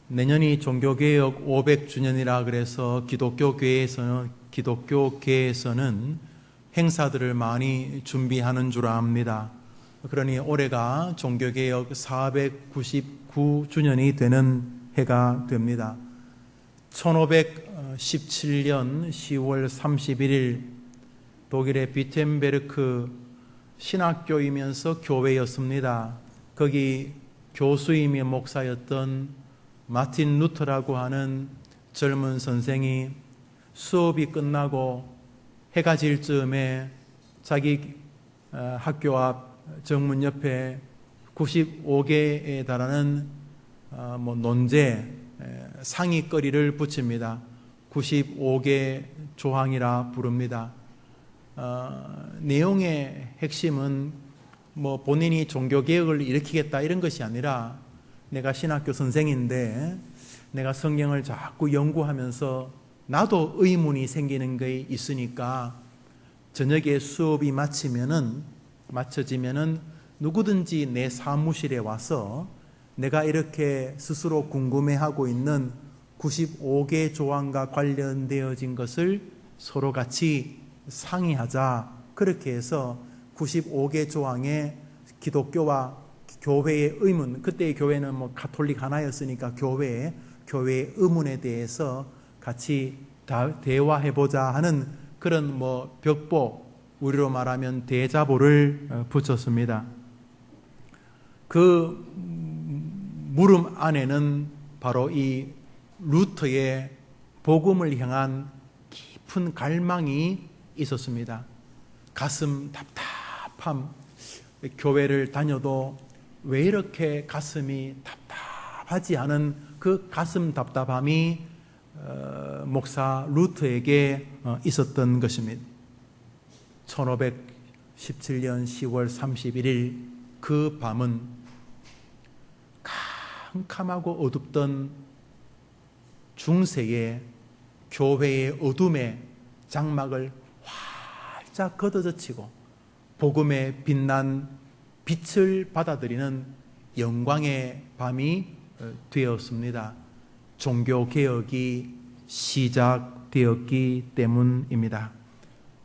내년이 종교개혁 500주년이라 그래서 기독교계에서는 행사들을 많이 준비하는 줄 압니다. 그러니 올해가 종교개혁 499주년이 되는 해가 됩니다. 1517년 10월 31일 독일의 비텐베르크 신학교이면서 교회였습니다. 거기 교수이며 목사였던 마틴 루터라고 하는 젊은 선생이 수업이 끝나고 해가 질 즈음에 자기 학교 앞 정문 옆에 95개에 달하는 논제 상의거리를 붙입니다. 95개 조항이라 부릅니다. 내용의 핵심은 본인이 종교개혁을 일으키겠다 이런 것이 아니라, 내가 신학교 선생인데 내가 성경을 자꾸 연구하면서 나도 의문이 생기는 게 있으니까 저녁에 수업이 마쳐지면은 누구든지 내 사무실에 와서 내가 이렇게 스스로 궁금해하고 있는 95개 조항과 관련되어진 것을 서로 같이 상의하자. 그렇게 해서 95개 조항의 기독교와 교회의 의문, 그때의 교회는 가톨릭 하나였으니까 교회의 의문에 대해서 같이 대화해보자 하는 그런 벽보, 우리로 말하면 대자보를 붙였습니다. 그 물음 안에는 바로 이 루터의 복음을 향한 깊은 갈망이 있었습니다. 가슴 답답함, 교회를 다녀도 왜 이렇게 가슴이 답답하지 않은 그 가슴 답답함이 목사 루터에게 있었던 것입니다. 1517년 10월 31일 그 밤은 캄캄하고 어둡던 중세의 교회의 어둠의 장막을 활짝 걷어젖히고 복음의 빛난 빛을 받아들이는 영광의 밤이 되었습니다. 종교개혁이 시작되었기 때문입니다.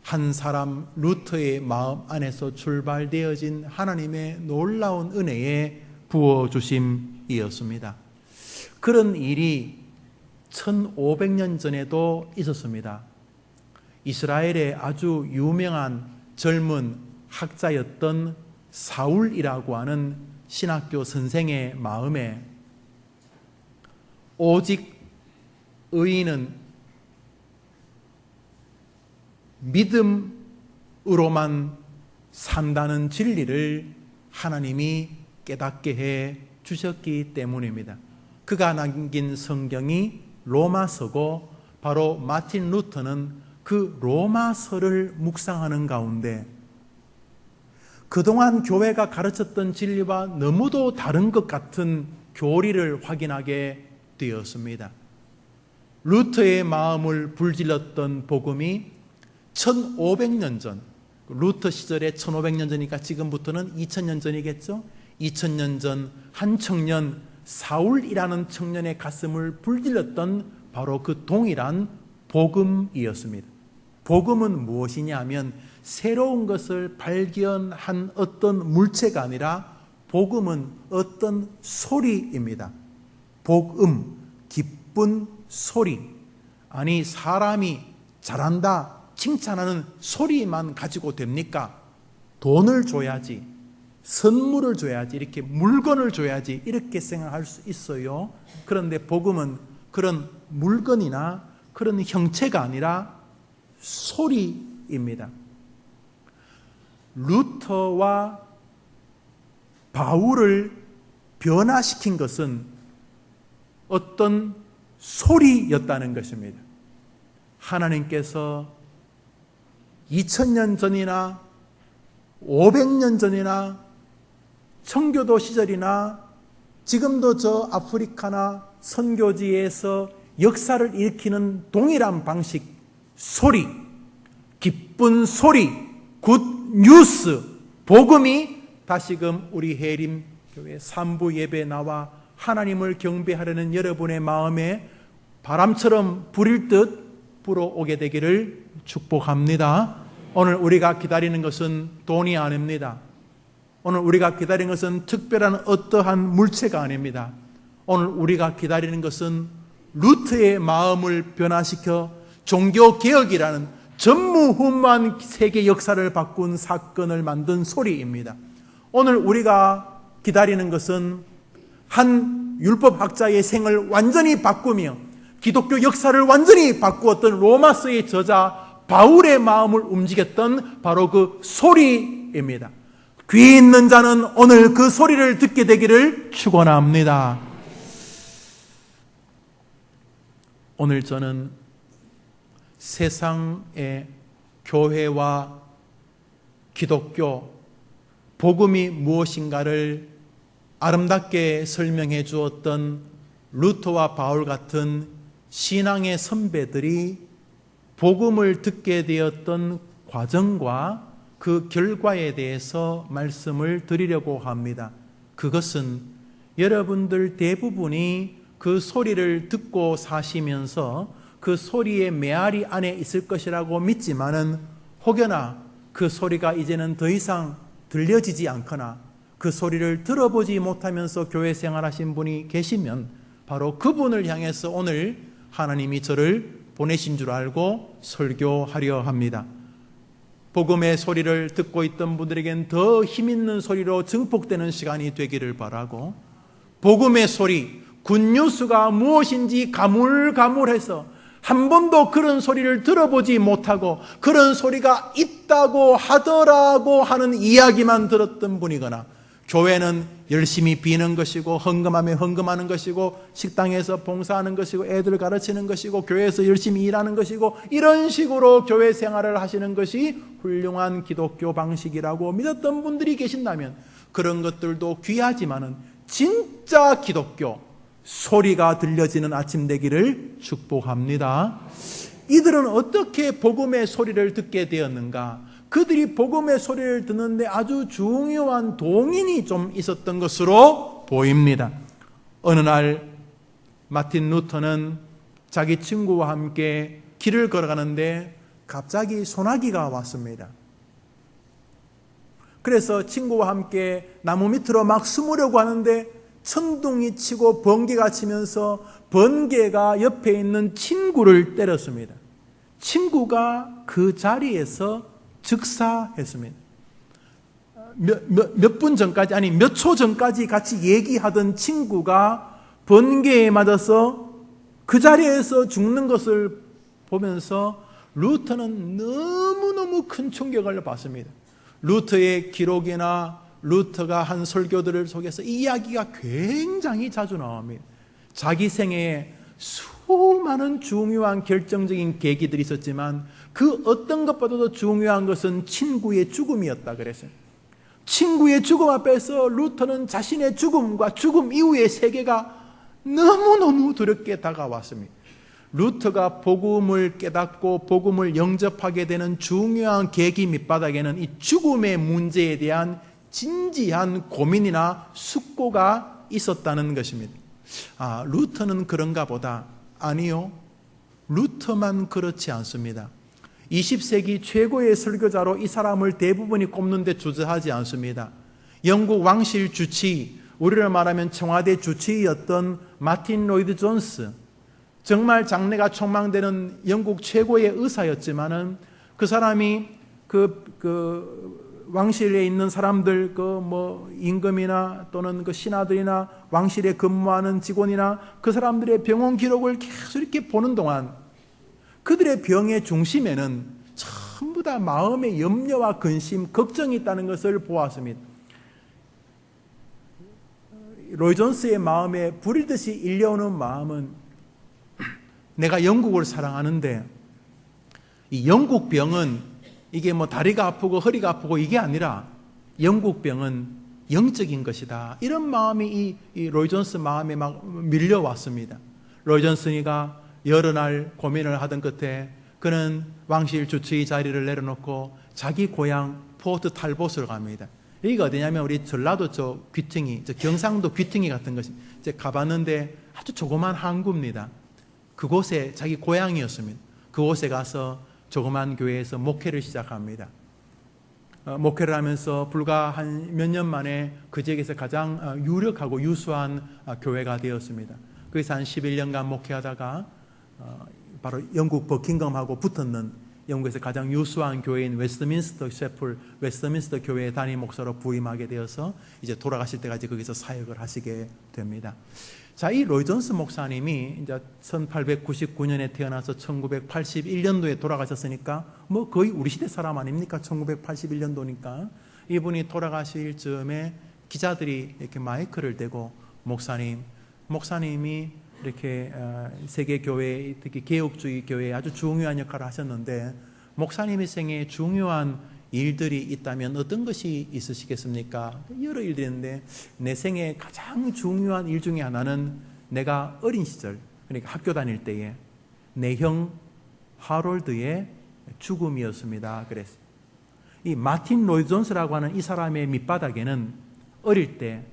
한 사람 루터의 마음 안에서 출발되어진 하나님의 놀라운 은혜의 부어주심이었습니다. 그런 일이 1500년 전에도 있었습니다. 이스라엘의 아주 유명한 젊은 학자였던 사울이라고 하는 신학교 선생의 마음에 오직 의인은 믿음으로만 산다는 진리를 하나님이 깨닫게 해 주셨기 때문입니다. 그가 남긴 성경이 로마서고, 바로 마틴 루터는 그 로마서를 묵상하는 가운데 그동안 교회가 가르쳤던 진리와 너무도 다른 것 같은 교리를 확인하게 되었습니다. 루터의 마음을 불질렀던 복음이 1500년 전, 루터 시절에 1500년 전이니까 지금부터는 2000년 전이겠죠? 2000년 전 한 청년, 사울이라는 청년의 가슴을 불질렀던 바로 그 동일한 복음이었습니다. 복음은 무엇이냐 하면 새로운 것을 발견한 어떤 물체가 아니라 복음은 어떤 소리입니다. 복음, 기쁜 소리. 아니, 사람이 잘한다, 칭찬하는 소리만 가지고 됩니까? 돈을 줘야지, 선물을 줘야지, 이렇게 물건을 줘야지, 이렇게 생각할 수 있어요. 그런데 복음은 그런 물건이나 그런 형체가 아니라 소리입니다. 루터와 바울을 변화시킨 것은 어떤 소리였다는 것입니다. 하나님께서 2000년 전이나 500년 전이나 청교도 시절이나 지금도 저 아프리카나 선교지에서 역사를 일으키는 동일한 방식, 소리, 기쁜 소리, 굿 뉴스, 복음이 다시금 우리 해림교회 3부 예배에 나와 하나님을 경배하려는 여러분의 마음에 바람처럼 불일 듯 불어오게 되기를 축복합니다. 오늘 우리가 기다리는 것은 돈이 아닙니다. 오늘 우리가 기다리는 것은 특별한 어떠한 물체가 아닙니다. 오늘 우리가 기다리는 것은 루트의 마음을 변화시켜 종교개혁이라는 전무후무한 세계 역사를 바꾼 사건을 만든 소리입니다. 오늘 우리가 기다리는 것은 한 율법학자의 생을 완전히 바꾸며 기독교 역사를 완전히 바꾸었던 로마서의 저자 바울의 마음을 움직였던 바로 그 소리입니다. 귀 있는 자는 오늘 그 소리를 듣게 되기를 축원합니다. 오늘 저는 세상의 교회와 기독교, 복음이 무엇인가를 아름답게 설명해 주었던 루터와 바울 같은 신앙의 선배들이 복음을 듣게 되었던 과정과 그 결과에 대해서 말씀을 드리려고 합니다. 그것은 여러분들 대부분이 그 소리를 듣고 사시면서 그 소리의 메아리 안에 있을 것이라고 믿지만은 혹여나 그 소리가 이제는 더 이상 들려지지 않거나 그 소리를 들어보지 못하면서 교회 생활하신 분이 계시면 바로 그분을 향해서 오늘 하나님이 저를 보내신 줄 알고 설교하려 합니다. 복음의 소리를 듣고 있던 분들에겐 더 힘있는 소리로 증폭되는 시간이 되기를 바라고, 복음의 소리, 굿뉴스가 무엇인지 가물가물해서 한 번도 그런 소리를 들어보지 못하고 그런 소리가 있다고 하더라고 하는 이야기만 들었던 분이거나, 교회는 열심히 비는 것이고 헌금하면 헌금하는 것이고 식당에서 봉사하는 것이고 애들 가르치는 것이고 교회에서 열심히 일하는 것이고 이런 식으로 교회 생활을 하시는 것이 훌륭한 기독교 방식이라고 믿었던 분들이 계신다면 그런 것들도 귀하지만은 진짜 기독교 소리가 들려지는 아침 되기를 축복합니다. 이들은 어떻게 복음의 소리를 듣게 되었는가? 그들이 복음의 소리를 듣는데 아주 중요한 동인이 좀 있었던 것으로 보입니다. 어느 날 마틴 루터는 자기 친구와 함께 길을 걸어가는데 갑자기 소나기가 왔습니다. 그래서 친구와 함께 나무 밑으로 막 숨으려고 하는데 천둥이 치고 번개가 치면서 번개가 옆에 있는 친구를 때렸습니다. 친구가 그 자리에서 즉사했습니다. 몇 분 전까지, 아니 몇 초 전까지 같이 얘기하던 친구가 번개에 맞아서 그 자리에서 죽는 것을 보면서 루터는 너무너무 큰 충격을 받습니다. 루터의 기록이나 루터가 한 설교들을 속에서 이 이야기가 굉장히 자주 나옵니다. 자기 생애에 수많은 중요한 결정적인 계기들이 있었지만 그 어떤 것보다도 중요한 것은 친구의 죽음이었다 그랬어요. 친구의 죽음 앞에서 루터는 자신의 죽음과 죽음 이후의 세계가 너무너무 두렵게 다가왔습니다. 루터가 복음을 깨닫고 복음을 영접하게 되는 중요한 계기 밑바닥에는 이 죽음의 문제에 대한 진지한 고민이나 숙고가 있었다는 것입니다. 루터는 그런가 보다. 아니요, 루터만 그렇지 않습니다. 20세기 최고의 설교자로 이 사람을 대부분이 꼽는데 주저하지 않습니다. 영국 왕실 주치, 우리를 말하면 청와대 주치의였던 마틴 로이드 존스, 정말 장래가 촉망되는 영국 최고의 의사였지만은 그 사람이 왕실에 있는 사람들, 임금이나 또는 신하들이나 왕실에 근무하는 직원이나 그 사람들의 병원 기록을 계속 이렇게 보는 동안 그들의 병의 중심에는 전부 다 마음의 염려와 근심, 걱정이 있다는 것을 보았습니다. 로이 존스의 마음에 불이듯이 일려오는 마음은 내가 영국을 사랑하는데 이 영국 병은 이게 다리가 아프고 허리가 아프고 이게 아니라 영국 병은 영적인 것이다. 이런 마음이 이 로이 존스 마음에 막 밀려왔습니다. 로이 존스가 여러 날 고민을 하던 끝에 그는 왕실 주치의 자리를 내려놓고 자기 고향 포트 탈봇으로 갑니다. 여기가 어디냐면 우리 전라도 저 귀퉁이, 저 경상도 귀퉁이 같은 것이 이제 가봤는데 아주 조그만 항구입니다. 그곳에 자기 고향이었습니다. 그곳에 가서 조그만 교회에서 목회를 시작합니다. 목회를 하면서 불과 한 몇 년 만에 그 지역에서 가장 유력하고 유수한 교회가 되었습니다. 거기서 한 11년간 목회하다가 바로 영국 버킹엄하고 붙었는 영국에서 가장 유수한 교회인 웨스트민스터 셰플, 웨스트민스터 교회의 담임 목사로 부임하게 되어서 이제 돌아가실 때까지 거기서 사역을 하시게 됩니다. 자, 이 로이 존스 목사님이 이제 1899년에 태어나서 1981년도에 돌아가셨으니까 뭐 거의 우리 시대 사람 아닙니까? 1981년도니까 이분이 돌아가실 즈음에 기자들이 이렇게 마이크를 대고 목사님이 이렇게 세계 교회, 특히 개혁주의 교회에 아주 중요한 역할을 하셨는데 목사님의 생에 중요한 일들이 있다면 어떤 것이 있으시겠습니까? 여러 일들이 있는데 내 생에 가장 중요한 일 중에 하나는 내가 어린 시절, 그러니까 학교 다닐 때에 내 형 하롤드의 죽음이었습니다. 그랬어요. 이 마틴 로이 존스라고 하는 이 사람의 밑바닥에는 어릴 때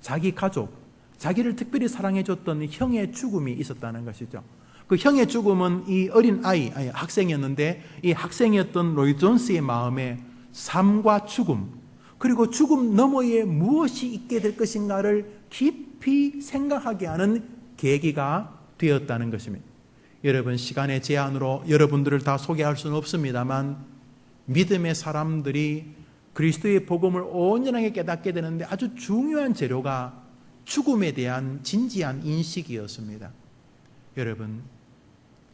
자기 가족, 자기를 특별히 사랑해줬던 형의 죽음이 있었다는 것이죠. 그 형의 죽음은 이 어린 학생이었는데 이 학생이었던 로이 존스의 마음에 삶과 죽음, 그리고 죽음 너머에 무엇이 있게 될 것인가를 깊이 생각하게 하는 계기가 되었다는 것입니다. 여러분, 시간의 제한으로 여러분들을 다 소개할 수는 없습니다만 믿음의 사람들이 그리스도의 복음을 온전하게 깨닫게 되는데 아주 중요한 재료가 죽음에 대한 진지한 인식이었습니다. 여러분,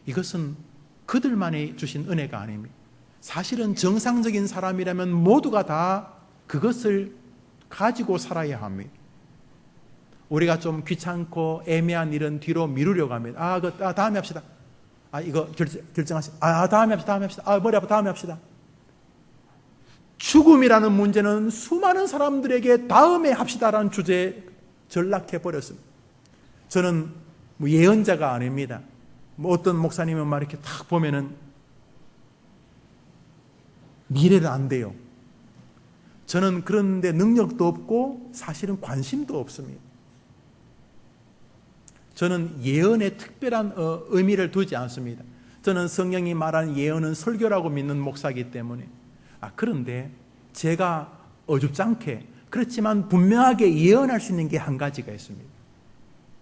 이것은 그들만이 주신 은혜가 아닙니다. 사실은 정상적인 사람이라면 모두가 다 그것을 가지고 살아야 합니다. 우리가 좀 귀찮고 애매한 일은 뒤로 미루려고 합니다. 다음에 합시다. 이거 결정하시다. 다음에 합시다. 머리 아파, 다음에 합시다. 죽음이라는 문제는 수많은 사람들에게 다음에 합시다라는 주제에 전락해버렸습니다. 저는 예언자가 아닙니다. 어떤 목사님은 막 이렇게 딱 보면은 미래를 안 돼요. 저는 그런데 능력도 없고 사실은 관심도 없습니다. 저는 예언에 특별한 의미를 두지 않습니다. 저는 성령이 말하는 예언은 설교라고 믿는 목사이기 때문에. 그런데 제가 어줍잖게 그렇지만 분명하게 예언할 수 있는 게 한 가지가 있습니다.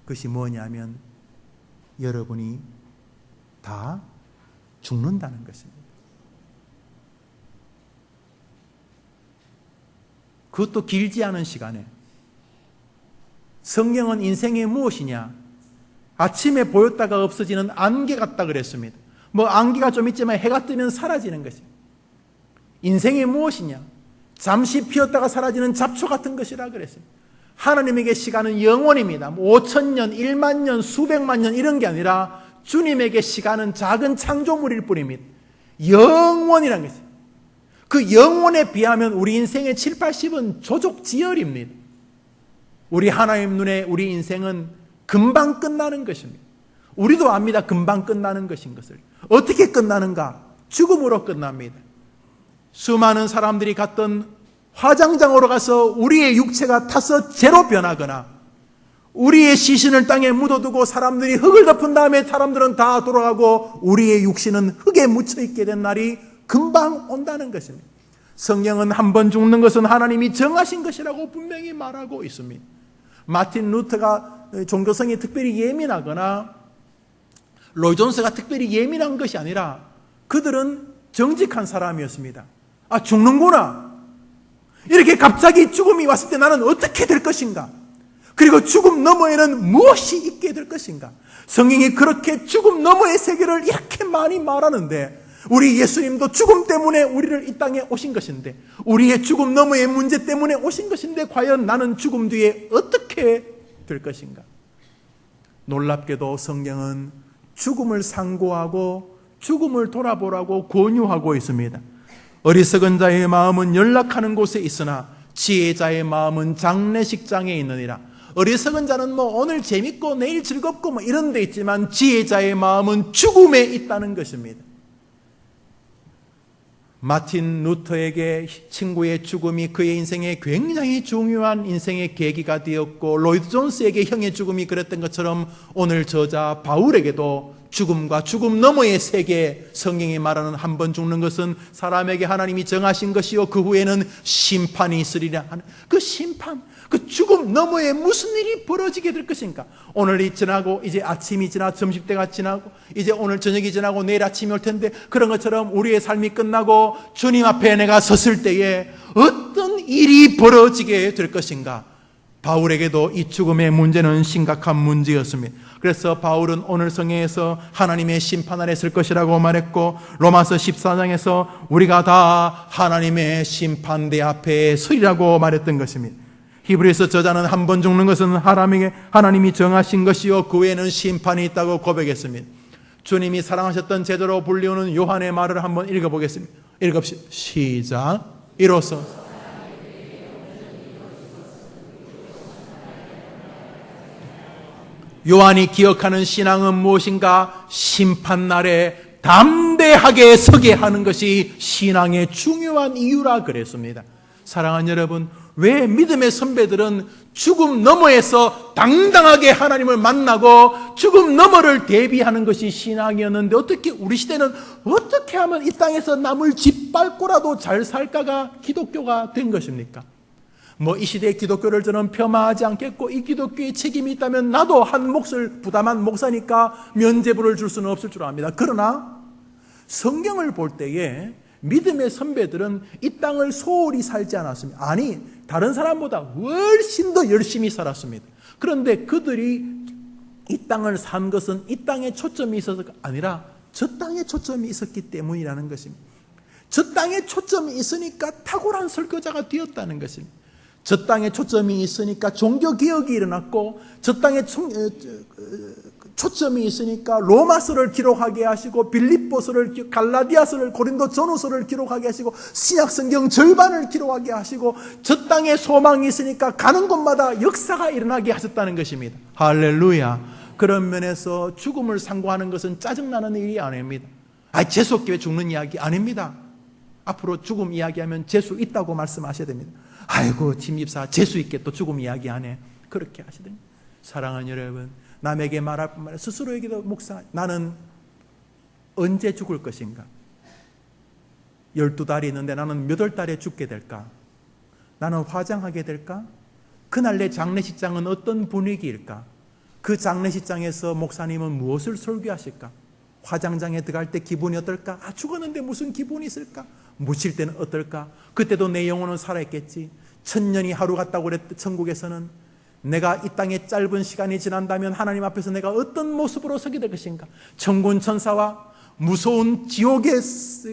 그것이 뭐냐면 여러분이 다 죽는다는 것입니다. 그것도 길지 않은 시간에. 성경은 인생이 무엇이냐? 아침에 보였다가 없어지는 안개 같다 그랬습니다. 안개가 좀 있지만 해가 뜨면 사라지는 것입니다. 인생이 무엇이냐? 잠시 피었다가 사라지는 잡초 같은 것이라 그랬습니다. 하나님에게 시간은 영원입니다. 5,000년, 1만 년, 수백만 년 이런 게 아니라 주님에게 시간은 작은 창조물일 뿐입니다. 영원이라는 것입니다. 그 영원에 비하면 우리 인생의 7, 80은 조족지열입니다. 우리 하나님 눈에 우리 인생은 금방 끝나는 것입니다. 우리도 압니다. 금방 끝나는 것인 것을. 어떻게 끝나는가? 죽음으로 끝납니다. 수많은 사람들이 갔던 화장장으로 가서 우리의 육체가 타서 재로 변하거나 우리의 시신을 땅에 묻어두고 사람들이 흙을 덮은 다음에 사람들은 다 돌아가고 우리의 육신은 흙에 묻혀있게 된 날이 금방 온다는 것입니다. 성경은 한 번 죽는 것은 하나님이 정하신 것이라고 분명히 말하고 있습니다. 마틴 루터가 종교성이 특별히 예민하거나 로이 존스가 특별히 예민한 것이 아니라 그들은 정직한 사람이었습니다. 죽는구나. 이렇게 갑자기 죽음이 왔을 때 나는 어떻게 될 것인가? 그리고 죽음 너머에는 무엇이 있게 될 것인가? 성경이 그렇게 죽음 너머의 세계를 이렇게 많이 말하는데 우리 예수님도 죽음 때문에 우리를 이 땅에 오신 것인데 우리의 죽음 너머의 문제 때문에 오신 것인데 과연 나는 죽음 뒤에 어떻게 될 것인가? 놀랍게도 성경은 죽음을 상고하고 죽음을 돌아보라고 권유하고 있습니다. 어리석은 자의 마음은 연락하는 곳에 있으나 지혜자의 마음은 장례식장에 있느니라. 어리석은 자는 오늘 재밌고 내일 즐겁고 이런 데 있지만 지혜자의 마음은 죽음에 있다는 것입니다. 마틴 루터에게 친구의 죽음이 그의 인생에 굉장히 중요한 인생의 계기가 되었고, 로이드 존스에게 형의 죽음이 그랬던 것처럼 오늘 저자 바울에게도 죽음과 죽음 너머의 세계, 성경이 말하는 한 번 죽는 것은 사람에게 하나님이 정하신 것이요 그 후에는 심판이 있으리라 하는 그 심판, 그 죽음 너머에 무슨 일이 벌어지게 될 것인가. 오늘이 지나고 이제 아침이 지나 점심때가 지나고 이제 오늘 저녁이 지나고 내일 아침이 올 텐데, 그런 것처럼 우리의 삶이 끝나고 주님 앞에 내가 섰을 때에 어떤 일이 벌어지게 될 것인가. 바울에게도 이 죽음의 문제는 심각한 문제였습니다. 그래서 바울은 오늘 성경에서 하나님의 심판 아래 설 것이라고 말했고, 로마서 14장에서 우리가 다 하나님의 심판대 앞에 서리라고 말했던 것입니다. 히브리서 저자는 한 번 죽는 것은 하나님이 정하신 것이요 그 외에는 심판이 있다고 고백했습니다. 주님이 사랑하셨던 제자로 불리우는 요한의 말을 한번 읽어보겠습니다. 읽읍시다. 시작. 이로써 요한이 기억하는 신앙은 무엇인가? 심판날에 담대하게 서게 하는 것이 신앙의 중요한 이유라 그랬습니다. 사랑하는 여러분, 왜 믿음의 선배들은 죽음 너머에서 당당하게 하나님을 만나고 죽음 너머를 대비하는 것이 신앙이었는데, 어떻게 우리 시대는 어떻게 하면 이 땅에서 남을 짓밟고라도 잘 살까가 기독교가 된 것입니까? 이 시대의 기독교를 저는 폄하하지 않겠고, 이 기독교에 책임이 있다면 나도 한 몫을 부담한 목사니까 면죄부를 줄 수는 없을 줄 압니다. 그러나 성경을 볼 때에 믿음의 선배들은 이 땅을 소홀히 살지 않았습니다. 아니, 다른 사람보다 훨씬 더 열심히 살았습니다. 그런데 그들이 이 땅을 산 것은 이 땅에 초점이 있어서가 아니라 저 땅에 초점이 있었기 때문이라는 것입니다. 저 땅에 초점이 있으니까 탁월한 설교자가 되었다는 것입니다. 저 땅에 초점이 있으니까 종교개혁이 일어났고, 저 땅에 초점이 있으니까 로마서를 기록하게 하시고, 빌립보서를, 갈라디아서를, 고린도 전후서를 기록하게 하시고, 신약성경 절반을 기록하게 하시고, 저 땅에 소망이 있으니까 가는 곳마다 역사가 일어나게 하셨다는 것입니다. 할렐루야. 그런 면에서 죽음을 상고하는 것은 짜증나는 일이 아닙니다. 재수없게 죽는 이야기 아닙니다. 앞으로 죽음 이야기하면 재수 있다고 말씀하셔야 됩니다. 아이고 김집사 재수 있게 또 죽음 이야기 안 해, 그렇게 하시더니, 사랑하는 여러분, 남에게 말할 뿐만 아니라 스스로에게도 묵상, 나는 언제 죽을 것인가? 12달이 있는데 나는 몇 월 달에 죽게 될까? 나는 화장하게 될까? 그날 내 장례식장은 어떤 분위기일까? 그 장례식장에서 목사님은 무엇을 설교하실까? 화장장에 들어갈 때 기분이 어떨까? 죽었는데 무슨 기분이 있을까? 묻힐 때는 어떨까? 그때도 내 영혼은 살아있겠지. 1000년이 하루 같다고 그랬대. 천국에서는 내가 이 땅에 짧은 시간이 지난다면 하나님 앞에서 내가 어떤 모습으로 서게 될 것인가? 천군 천사와 무서운 지옥의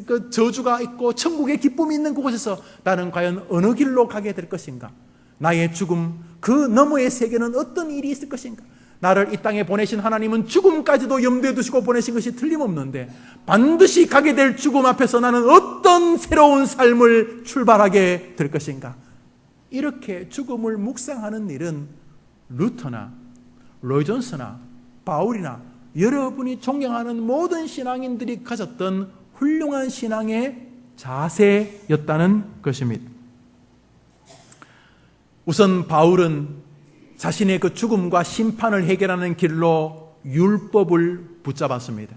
그 저주가 있고 천국의 기쁨이 있는 그곳에서 나는 과연 어느 길로 가게 될 것인가? 나의 죽음, 그 너머의 세계는 어떤 일이 있을 것인가? 나를 이 땅에 보내신 하나님은 죽음까지도 염두에 두시고 보내신 것이 틀림없는데, 반드시 가게 될 죽음 앞에서 나는 어떤 새로운 삶을 출발하게 될 것인가? 이렇게 죽음을 묵상하는 일은 루터나 로이 존스나 바울이나 여러분이 존경하는 모든 신앙인들이 가졌던 훌륭한 신앙의 자세였다는 것입니다. 우선 바울은 자신의 그 죽음과 심판을 해결하는 길로 율법을 붙잡았습니다.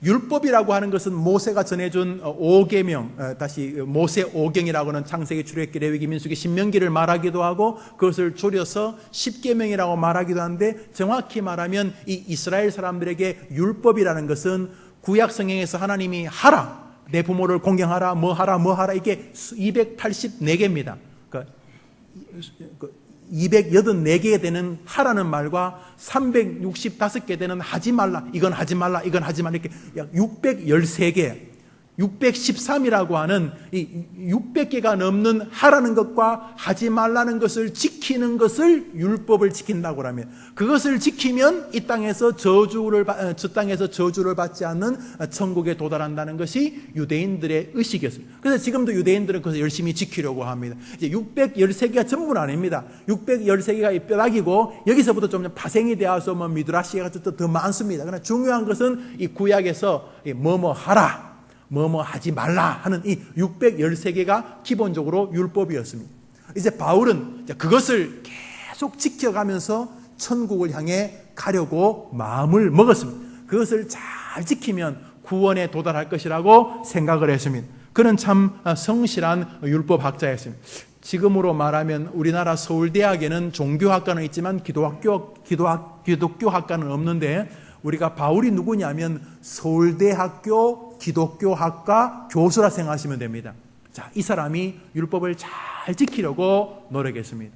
율법이라고 하는 것은 모세가 전해준 5계명, 다시 모세 5경이라고 하는 창세기, 출애굽기, 레위기, 민수기, 신명기를 말하기도 하고, 그것을 줄여서 10계명이라고 말하기도 하는데, 정확히 말하면 이 이스라엘 사람들에게 율법이라는 것은 구약 성경에서 하나님이 하라, 내 부모를 공경하라, 뭐 하라 이게 284개입니다. 284개 되는 하라는 말과 365개 되는 하지 말라, 이건 하지 말라, 이건 하지 말라, 이렇게 약 613개, 613이라고 하는 이 600개가 넘는 하라는 것과 하지 말라는 것을 지키는 것을 율법을 지킨다고 하면, 그것을 지키면 이 땅에서 저 땅에서 저주를 받지 않는 천국에 도달한다는 것이 유대인들의 의식이었습니다. 그래서 지금도 유대인들은 그것을 열심히 지키려고 합니다. 이제 613개가 전부는 아닙니다. 613개가 뼈다귀고, 여기서부터 좀 파생이 되어서 미드라시가 더 많습니다. 그러나 중요한 것은 이 구약에서 뭐뭐 하라, 뭐뭐 하지 말라 하는 이 613개가 기본적으로 율법이었습니다. 이제 바울은 그것을 계속 지켜가면서 천국을 향해 가려고 마음을 먹었습니다. 그것을 잘 지키면 구원에 도달할 것이라고 생각을 했습니다. 그는 참 성실한 율법학자였습니다. 지금으로 말하면 우리나라 서울대학에는 종교학과는 있지만 기독교학과는 없는데, 우리가 바울이 누구냐면 서울대학교 기독교학과 교수라 생각하시면 됩니다. 자, 이 사람이 율법을 잘 지키려고 노력했습니다.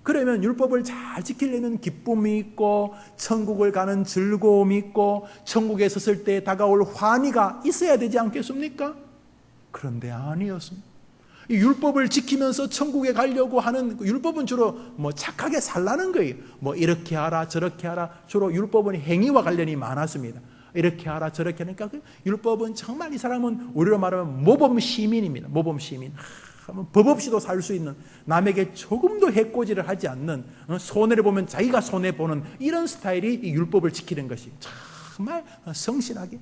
그러면 율법을 잘 지키려면 기쁨이 있고 천국을 가는 즐거움이 있고 천국에 섰을 때 다가올 환희가 있어야 되지 않겠습니까? 그런데 아니었습니다. 이 율법을 지키면서 천국에 가려고 하는 율법은 주로 착하게 살라는 거예요. 이렇게 하라 저렇게 하라. 주로 율법은 행위와 관련이 많았습니다. 이렇게 하라 저렇게 하니까 율법은 정말 이 사람은 우리로 말하면 모범 시민입니다. 모범 시민. 법 없이도 살 수 있는, 남에게 조금도 해코지를 하지 않는, 손해를 보면 자기가 손해보는 이런 스타일이 이 율법을 지키는 것이 정말 성실하게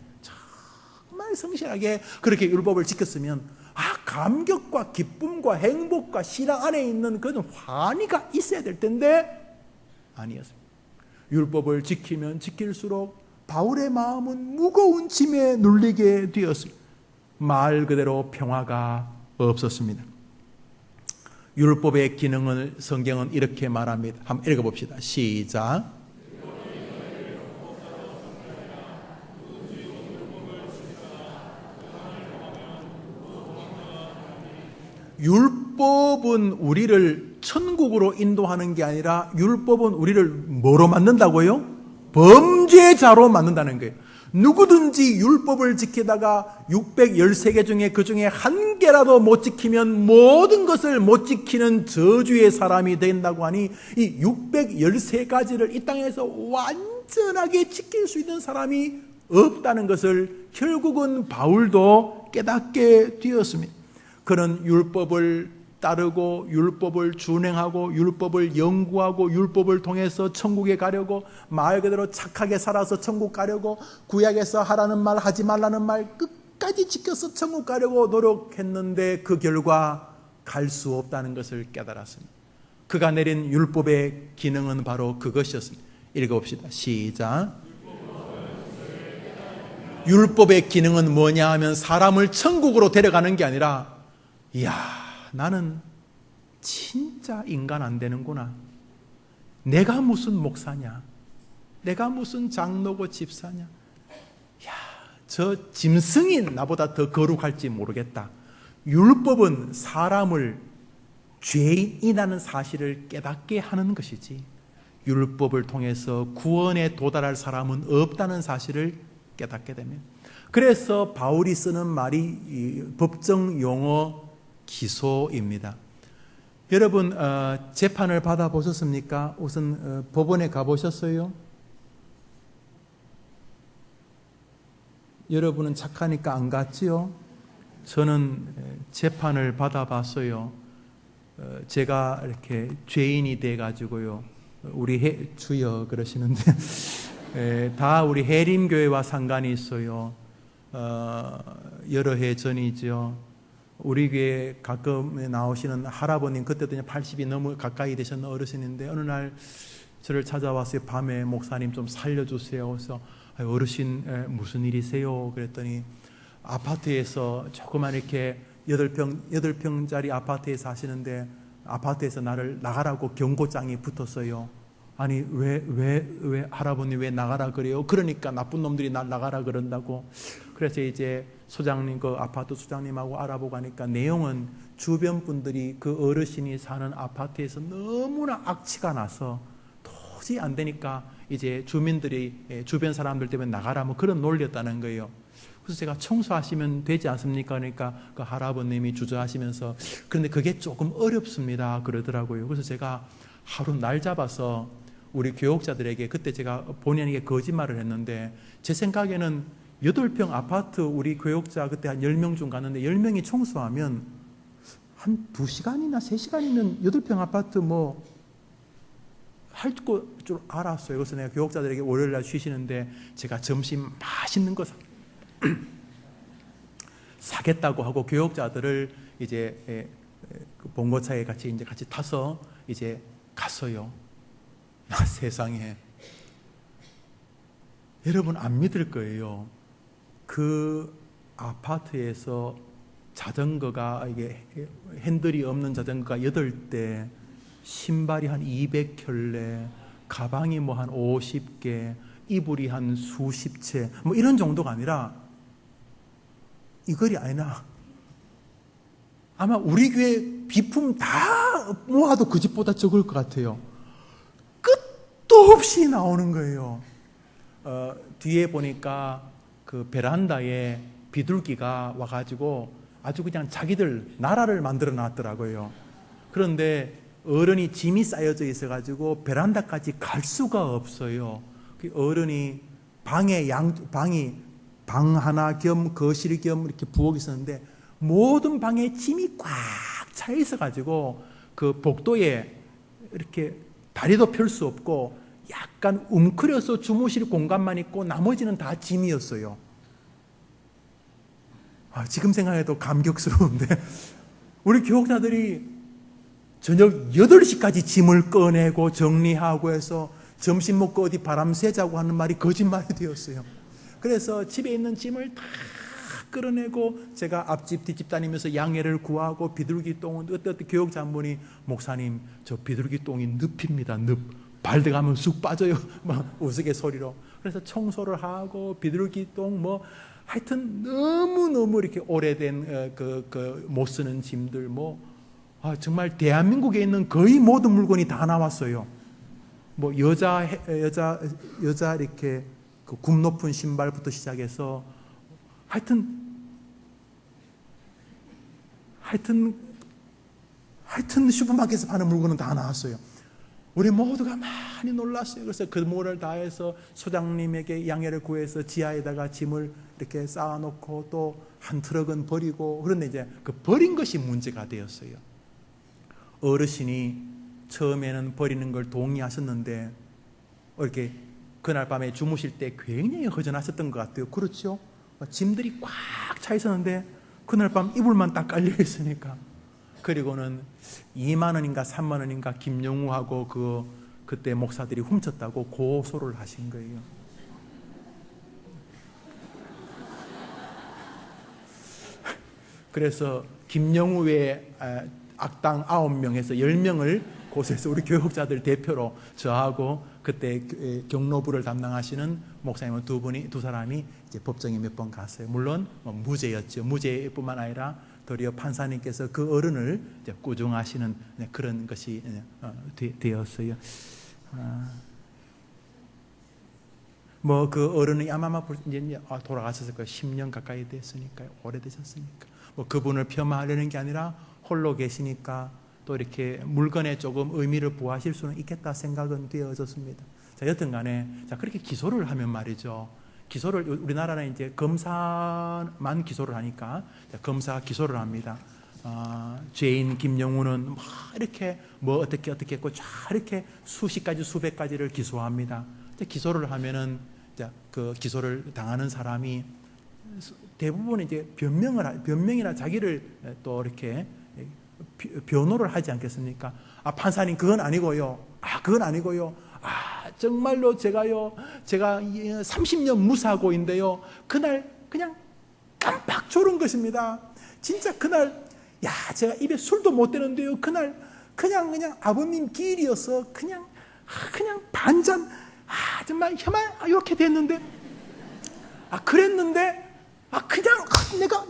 그렇게 율법을 지켰으면 감격과 기쁨과 행복과 신앙 안에 있는 그런 환희가 있어야 될 텐데 아니었습니다. 율법을 지키면 지킬수록 바울의 마음은 무거운 짐에 눌리게 되었습니다. 말 그대로 평화가 없었습니다. 율법의 기능을 성경은 이렇게 말합니다. 한번 읽어봅시다. 시작. 율법은 우리를 천국으로 인도하는 게 아니라 율법은 우리를 뭐로 만든다고요? 범죄자로 만든다는 거예요. 누구든지 율법을 지키다가 613개 중에 그 중에 한 개라도 못 지키면 모든 것을 못 지키는 저주의 사람이 된다고 하니, 이 613가지를 이 땅에서 완전하게 지킬 수 있는 사람이 없다는 것을 결국은 바울도 깨닫게 되었습니다. 그는 율법을 따르고 율법을 준행하고 율법을 연구하고 율법을 통해서 천국에 가려고, 말 그대로 착하게 살아서 천국 가려고, 구약에서 하라는 말 하지 말라는 말 끝까지 지켜서 천국 가려고 노력했는데 그 결과 갈 수 없다는 것을 깨달았습니다. 그가 내린 율법의 기능은 바로 그것이었습니다. 읽어봅시다. 시작. 율법의 기능은 뭐냐 하면 사람을 천국으로 데려가는 게 아니라, 이야, 나는 진짜 인간 안 되는구나. 내가 무슨 목사냐? 내가 무슨 장로고 집사냐? 야, 저 짐승인 나보다 더 거룩할지 모르겠다. 율법은 사람을 죄인이라는 사실을 깨닫게 하는 것이지, 율법을 통해서 구원에 도달할 사람은 없다는 사실을 깨닫게 되면, 그래서 바울이 쓰는 말이 법정 용어 기소입니다. 여러분 재판을 받아보셨습니까? 우선 법원에 가보셨어요? 여러분은 착하니까 안 갔지요? 저는 재판을 받아봤어요. 제가 이렇게 죄인이 돼가지고요, 우리 주여 그러시는데 다 우리 해림교회와 상관이 있어요. 여러 해 전이죠. 우리 교회 가끔 나오시는 할아버님, 그때도 80이 너무 가까이 되셨는 어르신인데, 어느 날 저를 찾아왔어요. 밤에 목사님 좀 살려주세요. 그래서 어르신 무슨 일이세요? 그랬더니 아파트에서 조그만 이렇게 8평짜리 아파트에 사시는데 아파트에서 나를 나가라고 경고장이 붙었어요. 아니 왜 할아버님 왜 나가라 그래요? 그러니까 나쁜 놈들이 날 나가라 그런다고. 그래서 이제 소장님, 그 아파트 소장님하고 알아보고 하니까 내용은 주변 분들이 그 어르신이 사는 아파트에서 너무나 악취가 나서 도저히 안 되니까 이제 주민들이 주변 사람들 때문에 나가라 뭐 그런 논리였다는 거예요. 그래서 제가 청소하시면 되지 않습니까? 그러니까 그 할아버님이 주저하시면서 그런데 그게 조금 어렵습니다 그러더라고요. 그래서 제가 하루 날 잡아서 우리 교육자들에게, 그때 제가 본인에게 거짓말을 했는데, 제 생각에는 8평 아파트 우리 교육자 그때 한 10명 중 갔는데 10명이 청소하면 한 2시간이나 3시간이면 8평 아파트 뭐 할 줄 알았어요. 그래서 내가 교육자들에게 월요일날 쉬시는데 제가 점심 맛있는 거 사겠다고 하고 교역자들을 이제 봉고차에 같이 타서 이제 갔어요. 세상에. 여러분 안 믿을 거예요. 그 아파트에서 자전거가 이게 핸들이 없는 자전거가 8대, 신발이 한 200켤레, 가방이 뭐 한 50개, 이불이 한 수십 채, 뭐 이런 정도가 아니라 이거리 아니나 아마 우리 교회 비품 다 모아도 그 집보다 적을 것 같아요. 끝도 없이 나오는 거예요. 뒤에 보니까 그 베란다에 비둘기가 와가지고 아주 그냥 자기들 나라를 만들어 놨더라고요. 그런데 어른이 짐이 쌓여져 있어가지고 베란다까지 갈 수가 없어요. 그 어른이 방이 방 하나 겸 거실 겸 이렇게 부엌이 있었는데 모든 방에 짐이 꽉 차 있어가지고 그 복도에 이렇게 다리도 펼 수 없고 약간 웅크려서 주무실 공간만 있고 나머지는 다 짐이었어요. 지금 생각해도 감격스러운데 우리 교역자들이 저녁 8시까지 짐을 꺼내고 정리하고 해서 점심 먹고 어디 바람 쐬자고 하는 말이 거짓말이 되었어요. 그래서 집에 있는 짐을 다 끌어내고 제가 앞집 뒷집 다니면서 양해를 구하고 비둘기 똥은 어떤 교역자 한 분이 목사님 저 비둘기 똥이 늪입니다. 늪. 발대가면 쑥 빠져요. 막 우스갯소리로. 그래서 청소를 하고 비둘기 똥 뭐 하여튼 너무너무 이렇게 오래된 못 쓰는 짐들 정말 대한민국에 있는 거의 모든 물건이 다 나왔어요. 뭐 여자 이렇게 그 굽 높은 신발부터 시작해서 하여튼 슈퍼마켓에서 파는 물건은 다 나왔어요. 우리 모두가 많이 놀랐어요. 그래서 그 모를 다해서 소장님에게 양해를 구해서 지하에다가 짐을 이렇게 쌓아놓고 또 한 트럭은 버리고, 그런데 이제 그 버린 것이 문제가 되었어요. 어르신이 처음에는 버리는 걸 동의하셨는데 이렇게 그날 밤에 주무실 때 굉장히 허전하셨던 것 같아요. 그렇죠? 짐들이 꽉 차 있었는데 그날 밤 이불만 딱 깔려 있으니까. 그리고는 2만 원인가 3만 원인가 김영우하고 그때 목사들이 훔쳤다고 고소를 하신 거예요. 그래서 김영우 외에 악당 9명에서 10명을 고소해서 우리 교육자들 대표로 저하고 그때 경로부를 담당하시는 목사님 두 사람이 이제 법정에 몇 번 갔어요. 물론 무죄였죠. 무죄뿐만 아니라 도리어 판사님께서 그 어른을 이제 꾸중하시는 그런 것이 되었어요. 뭐 그 어른이 아마 이제 돌아가셨을 거예요. 10년 가까이 됐으니까요. 오래되셨으니까. 뭐 그분을 폄하하려는 게 아니라 홀로 계시니까 또 이렇게 물건에 조금 의미를 부하실 수는 있겠다 생각은 되어졌습니다. 자, 여튼 간에 그렇게 기소를 하면 말이죠. 기소를 우리나라는 이제 검사만 기소를 하니까 검사가 기소를 합니다. 죄인 김영우는 이렇게 어떻게 했고 이렇게 수십 가지 수백 가지를 기소합니다. 기소를 하면은 그 기소를 당하는 사람이 대부분 이제 변명이나 자기를 또 이렇게 변호를 하지 않겠습니까? 판사님 그건 아니고요. 그건 아니고요. 정말로 제가 30년 무사고인데요. 그날 그냥 깜빡 졸은 것입니다. 진짜 그날 제가 입에 술도 못 대는데요. 그날 그냥 아버님 길이어서 그냥 반잔 정말 혀만 이렇게 됐는데 그랬는데 그냥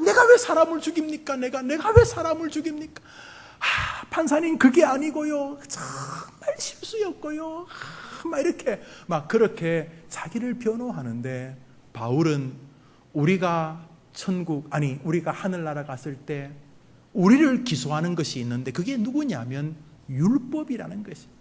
내가 왜 사람을 죽입니까? 내가 왜 사람을 죽입니까? 판사님 그게 아니고요. 정말 실수였고요. 이렇게 그렇게 자기를 변호하는데 바울은 우리가 우리가 하늘나라 갔을 때 우리를 기소하는 것이 있는데 그게 누구냐면 율법이라는 것입니다.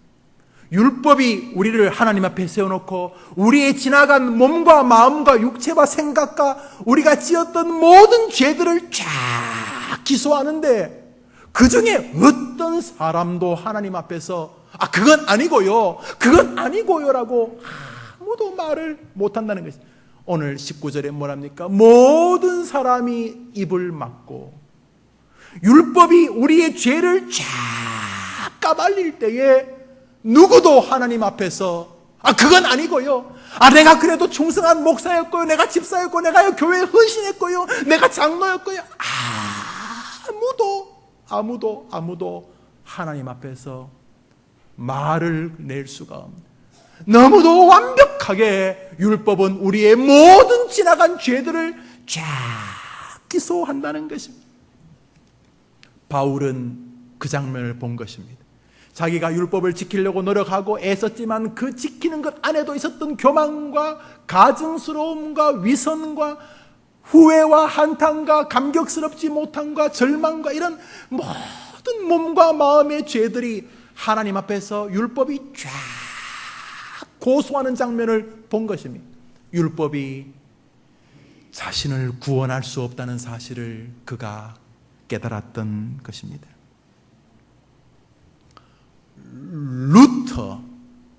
율법이 우리를 하나님 앞에 세워놓고 우리의 지나간 몸과 마음과 육체와 생각과 우리가 지었던 모든 죄들을 쫙 기소하는데 그 중에 어떤 사람도 하나님 앞에서 그건 아니고요 라고 아무도 말을 못한다는 것입니다. 오늘 19절에 뭐랍니까? 모든 사람이 입을 막고 율법이 우리의 죄를 쫙 까발릴 때에 누구도 하나님 앞에서 그건 아니고요. 내가 그래도 충성한 목사였고요. 내가 집사였고 내가 교회에 헌신했고요. 내가 장로였고요. 아무도 하나님 앞에서 말을 낼 수가 없는, 너무도 완벽하게 율법은 우리의 모든 지나간 죄들을 쫙 기소한다는 것입니다. 바울은 그 장면을 본 것입니다. 자기가 율법을 지키려고 노력하고 애썼지만 그 지키는 것 안에도 있었던 교만과 가증스러움과 위선과 후회와 한탄과 감격스럽지 못함과 절망과 이런 모든 몸과 마음의 죄들이 하나님 앞에서 율법이 쫙 고소하는 장면을 본 것입니다. 율법이 자신을 구원할 수 없다는 사실을 그가 깨달았던 것입니다.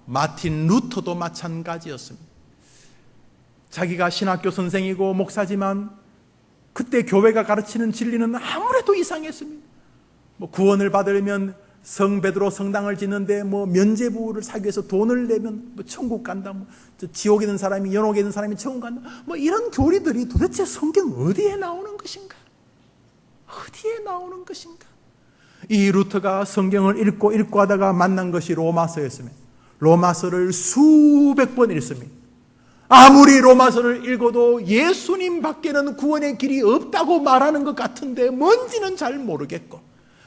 마틴 루터도 마찬가지였습니다. 자기가 신학교 선생이고 목사지만 그때 교회가 가르치는 진리는 아무래도 이상했습니다. 구원을 받으려면 성 베드로 성당을 짓는데 면죄부를 사기 위해서 돈을 내면 천국 간다, 지옥에 있는 사람이 연옥에 있는 사람이 천국 간다, 이런 교리들이 도대체 성경 어디에 나오는 것인가? 어디에 나오는 것인가? 이 루터가 성경을 읽고 하다가 만난 것이 로마서였습니다. 로마서를 수백 번 읽습니다. 아무리 로마서를 읽어도 예수님 밖에는 구원의 길이 없다고 말하는 것 같은데 뭔지는 잘 모르겠고,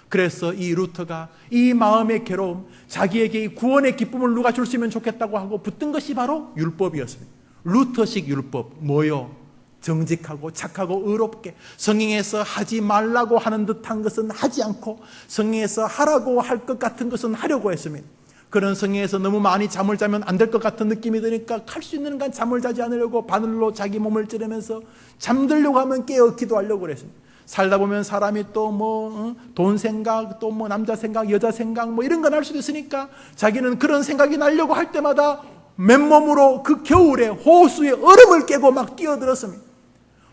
그래서 이 루터가 이 마음의 괴로움, 자기에게 이 구원의 기쁨을 누가 줄 수 있으면 좋겠다고 하고 붙든 것이 바로 율법이었습니다. 루터식 율법, 뭐요? 정직하고 착하고 의롭게 성경에서 하지 말라고 하는 듯한 것은 하지 않고 성경에서 하라고 할 것 같은 것은 하려고 했습니다. 그런 성경에서 너무 많이 잠을 자면 안 될 것 같은 느낌이 드니까 할 수 있는 간 잠을 자지 않으려고 바늘로 자기 몸을 찌르면서 잠들려고 하면 깨어 기도하려고 그랬습니다. 살다 보면 사람이 또 돈 생각, 또 남자 생각, 여자 생각 이런 건 할 수도 있으니까 자기는 그런 생각이 나려고 할 때마다 맨몸으로 그 겨울에 호수에 얼음을 깨고 막 뛰어들었습니다.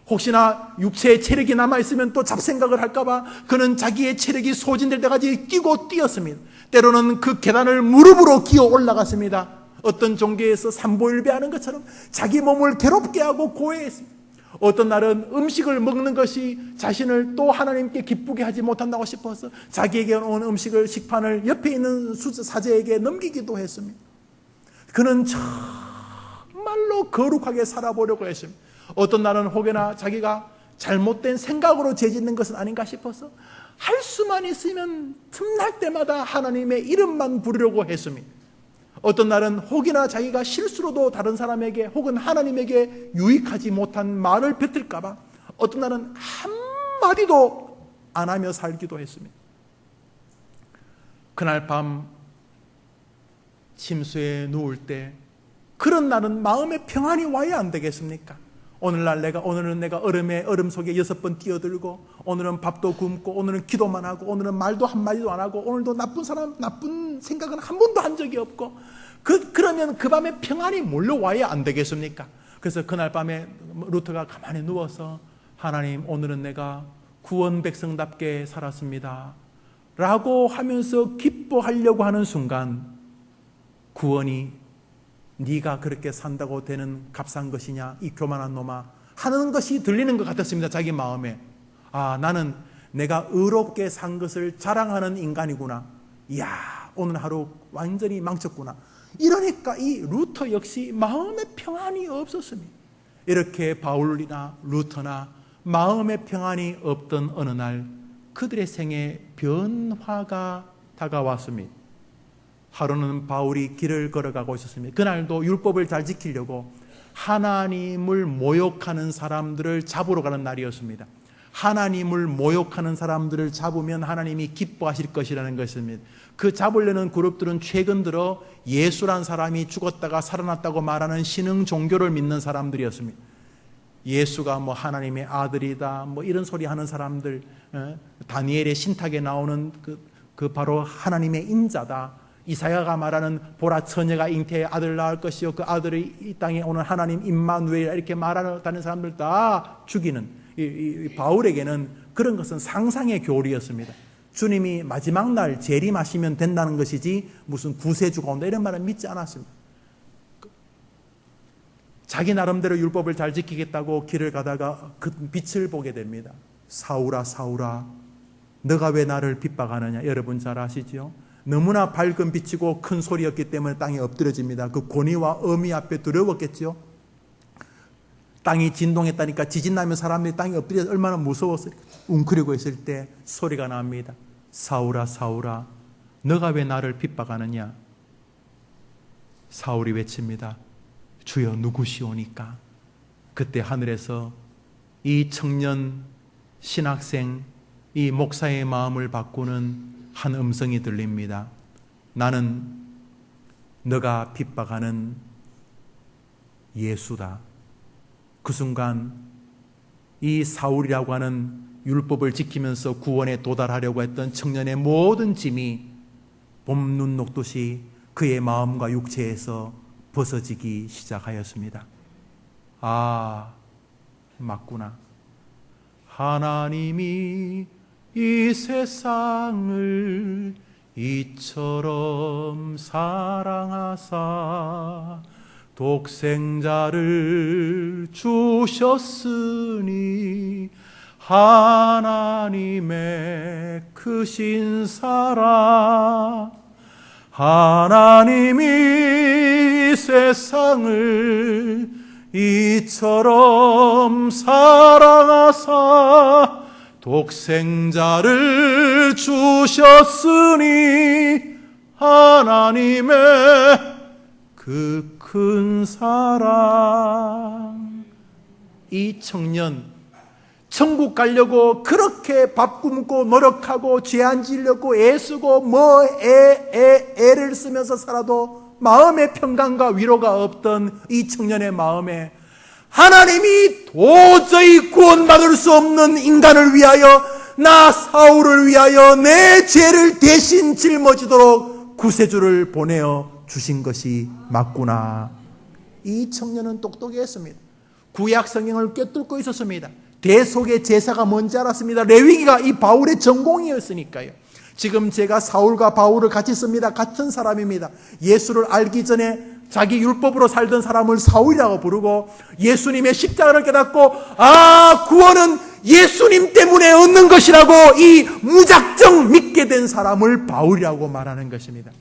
혹시나 육체의 체력이 남아있으면 또 잡생각을 할까봐 그는 자기의 체력이 소진될 때까지 뛰고 뛰었습니다. 때로는 그 계단을 무릎으로 기어 올라갔습니다. 어떤 종교에서 삼보일배하는 것처럼 자기 몸을 괴롭게 하고 고해했습니다. 어떤 날은 음식을 먹는 것이 자신을 또 하나님께 기쁘게 하지 못한다고 싶어서 자기에게 온 음식을 식판을 옆에 있는 사제에게 넘기기도 했습니다. 그는 정말로 거룩하게 살아보려고 했습니다. 어떤 날은 혹여나 자기가 잘못된 생각으로 죄짓는 것은 아닌가 싶어서 할 수만 있으면 틈날 때마다 하나님의 이름만 부르려고 했습니다. 어떤 날은 혹이나 자기가 실수로도 다른 사람에게 혹은 하나님에게 유익하지 못한 말을 뱉을까 봐 어떤 날은 한마디도 안 하며 살기도 했습니다. 그날 밤 침수에 누울 때 그런 날은 마음의 평안이 와야 안 되겠습니까? 오늘은 내가 얼음 속에 6번 뛰어들고 오늘은 밥도 굶고 오늘은 기도만 하고 오늘은 말도 한마디도 안 하고 오늘도 나쁜 생각은 한 번도 한 적이 없고 그러면 그 밤에 평안이 몰려와야 안 되겠습니까? 그래서 그날 밤에 루터가 가만히 누워서 하나님, 오늘은 내가 구원 백성답게 살았습니다 라고 하면서 기뻐하려고 하는 순간 구원이 네가 그렇게 산다고 되는 값싼 것이냐 이 교만한 놈아 하는 것이 들리는 것 같았습니다. 자기 마음에. 나는 내가 의롭게 산 것을 자랑하는 인간이구나. 이야, 오늘 하루 완전히 망쳤구나. 이러니까 이 루터 역시 마음의 평안이 없었습니다. 이렇게 바울이나 루터나 마음의 평안이 없던 어느 날 그들의 생에 변화가 다가왔습니다. 하루는 바울이 길을 걸어가고 있었습니다. 그날도 율법을 잘 지키려고 하나님을 모욕하는 사람들을 잡으러 가는 날이었습니다. 하나님을 모욕하는 사람들을 잡으면 하나님이 기뻐하실 것이라는 것입니다. 그 잡으려는 그룹들은 최근 들어 예수란 사람이 죽었다가 살아났다고 말하는 신흥 종교를 믿는 사람들이었습니다. 예수가 하나님의 아들이다 이런 소리 하는 사람들, 다니엘의 신탁에 나오는 그 바로 하나님의 인자다, 이사야가 말하는 보라 처녀가 잉태에 아들 낳을 것이요 그 아들이 이 땅에 오는 하나님 임마누엘 이렇게 말하는 사람들 다 죽이는 이 바울에게는 그런 것은 상상의 교리였습니다. 주님이 마지막 날 재림하시면 된다는 것이지 무슨 구세주가 온다 이런 말은 믿지 않았습니다. 자기 나름대로 율법을 잘 지키겠다고 길을 가다가 그 빛을 보게 됩니다. 사울아 사울아 너가 왜 나를 핍박하느냐. 여러분 잘 아시죠? 너무나 밝은 빛이고 큰 소리였기 때문에 땅에 엎드려집니다. 그 권위와 어미 앞에 두려웠겠죠. 땅이 진동했다니까 지진 나면 사람들이 땅에 엎드려서 얼마나 무서웠을까. 웅크리고 있을 때 소리가 납니다. 사울아 사울아 너가 왜 나를 핍박하느냐. 사울이 외칩니다. 주여 누구시오니까. 그때 하늘에서 이 청년 신학생 이 목사의 마음을 바꾸는 한 음성이 들립니다. 나는 너가 핍박하는 예수다. 그 순간 이 사울이라고 하는 율법을 지키면서 구원에 도달하려고 했던 청년의 모든 짐이 봄눈 녹듯이 그의 마음과 육체에서 벗어지기 시작하였습니다. 아, 맞구나. 하나님이 이 세상을 이처럼 사랑하사 독생자를 주셨으니 하나님의 크신 사랑 하나님이 세상을 이처럼 사랑하사 독생자를 주셨으니 하나님의 그 큰 사랑. 이 청년 천국 가려고 그렇게 밥 굶고 노력하고 죄 안 지려고 애쓰고 애를 쓰면서 살아도 마음의 평강과 위로가 없던 이 청년의 마음에 하나님이 도저히 구원받을 수 없는 인간을 위하여 나 사울을 위하여 내 죄를 대신 짊어지도록 구세주를 보내어 주신 것이 맞구나. 이 청년은 똑똑했습니다. 구약 성경을 꿰뚫고 있었습니다. 대속의 제사가 뭔지 알았습니다. 레위기가 이 바울의 전공이었으니까요. 지금 제가 사울과 바울을 같이 씁니다. 같은 사람입니다. 예수를 알기 전에 자기 율법으로 살던 사람을 사울이라고 부르고 예수님의 십자가를 깨닫고 구원은 예수님 때문에 얻는 것이라고 이 무작정 믿게 된 사람을 바울이라고 말하는 것입니다.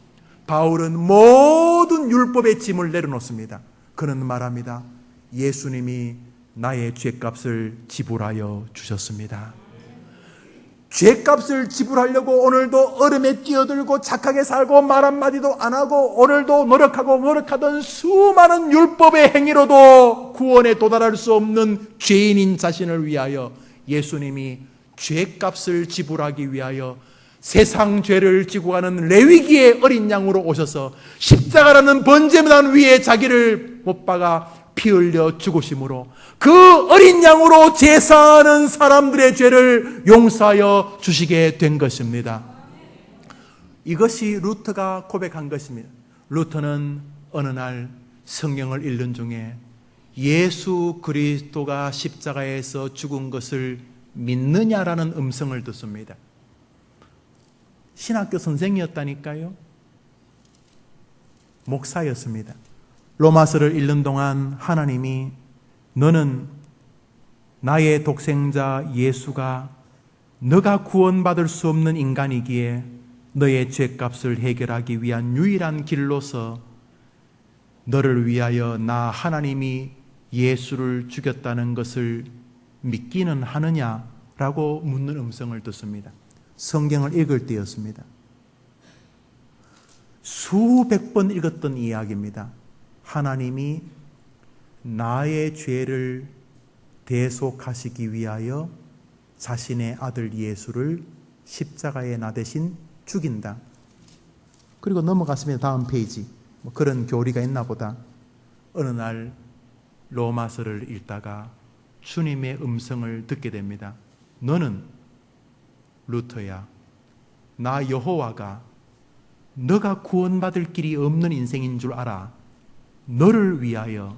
바울은 모든 율법의 짐을 내려놓습니다. 그는 말합니다. 예수님이 나의 죄값을 지불하여 주셨습니다. 죄값을 지불하려고 오늘도 얼음에 뛰어들고 착하게 살고 말 한마디도 안 하고 오늘도 노력하던 수많은 율법의 행위로도 구원에 도달할 수 없는 죄인인 자신을 위하여 예수님이 죄값을 지불하기 위하여 세상 죄를 지고 가는 레위기의 어린 양으로 오셔서 십자가라는 번제단 위에 자기를 못 박아 피 흘려 죽으심으로 그 어린 양으로 제사하는 사람들의 죄를 용서하여 주시게 된 것입니다. 이것이 루터가 고백한 것입니다. 루터는 어느 날 성경을 읽는 중에 예수 그리스도가 십자가에서 죽은 것을 믿느냐라는 음성을 듣습니다. 신학교 선생이었다니까요. 목사였습니다. 로마서를 읽는 동안 하나님이 너는 나의 독생자 예수가 너가 구원받을 수 없는 인간이기에 너의 죄값을 해결하기 위한 유일한 길로서 너를 위하여 나 하나님이 예수를 죽였다는 것을 믿기는 하느냐라고 묻는 음성을 듣습니다. 성경을 읽을 때였습니다. 수백 번 읽었던 이야기입니다. 하나님이 나의 죄를 대속하시기 위하여 자신의 아들 예수를 십자가에 나 대신 죽인다. 그리고 넘어갔습니다. 다음 페이지. 그런 교리가 있나 보다. 어느 날 로마서를 읽다가 주님의 음성을 듣게 됩니다. 너는 루터야, 나 여호와가 너가 구원받을 길이 없는 인생인 줄 알아. 너를 위하여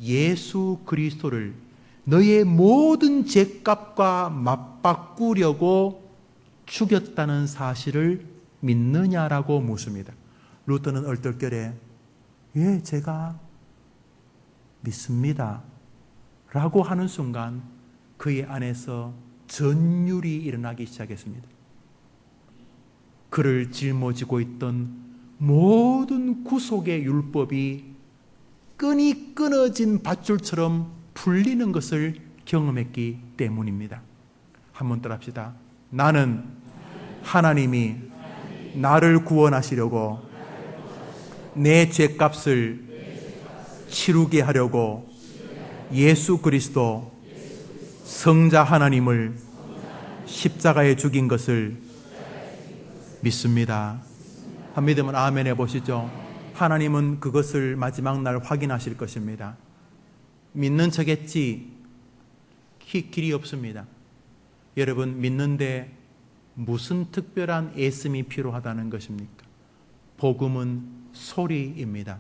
예수 그리스도를 너의 모든 죄값과 맞바꾸려고 죽였다는 사실을 믿느냐라고 묻습니다. 루터는 얼떨결에 예, 제가 믿습니다 라고 하는 순간 그의 안에서 전율이 일어나기 시작했습니다. 그를 짊어지고 있던 모든 구속의 율법이 끈이 끊어진 밧줄처럼 풀리는 것을 경험했기 때문입니다. 한번 따라합시다. 나는 하나님이 나를 구원하시려고 내 죄값을 치르게 하려고 예수 그리스도 성자 하나님을 십자가에 죽인 것을 믿습니다. 한 믿으면 아멘 해보시죠. 하나님은 그것을 마지막 날 확인하실 것입니다. 믿는 척했지 길이 없습니다. 여러분, 믿는데 무슨 특별한 애씀이 필요하다는 것입니까? 복음은 소리입니다.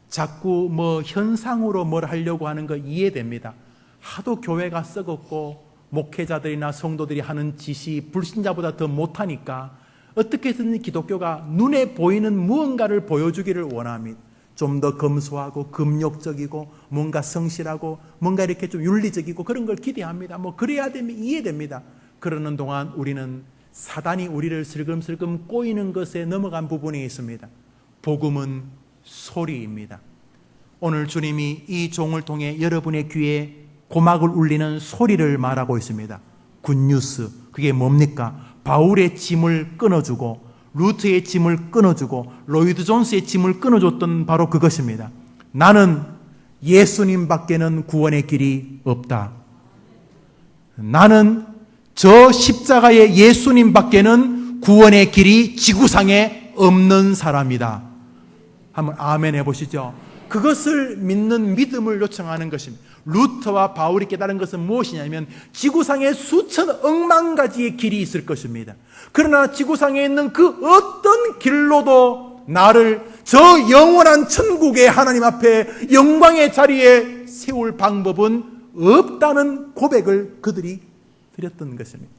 자꾸 현상으로 뭘 하려고 하는 거 이해됩니다. 하도 교회가 썩었고 목회자들이나 성도들이 하는 짓이 불신자보다 더 못하니까 어떻게든 기독교가 눈에 보이는 무언가를 보여주기를 원합니다. 좀 더 검소하고 금욕적이고 뭔가 성실하고 뭔가 이렇게 좀 윤리적이고 그런 걸 기대합니다. 그래야 되면 이해됩니다. 그러는 동안 우리는 사단이 우리를 슬금슬금 꼬이는 것에 넘어간 부분이 있습니다. 복음은 소리입니다. 오늘 주님이 이 종을 통해 여러분의 귀에 고막을 울리는 소리를 말하고 있습니다. 굿뉴스. 그게 뭡니까? 바울의 짐을 끊어주고 루트의 짐을 끊어주고 로이드 존스의 짐을 끊어줬던 바로 그것입니다. 나는 예수님 밖에는 구원의 길이 없다. 나는 저 십자가의 예수님 밖에는 구원의 길이 지구상에 없는 사람이다. 한번 아멘 해보시죠. 그것을 믿는 믿음을 요청하는 것입니다. 루터와 바울이 깨달은 것은 무엇이냐면 지구상에 수천 억만 가지의 길이 있을 것입니다. 그러나 지구상에 있는 그 어떤 길로도 나를 저 영원한 천국의 하나님 앞에 영광의 자리에 세울 방법은 없다는 고백을 그들이 드렸던 것입니다.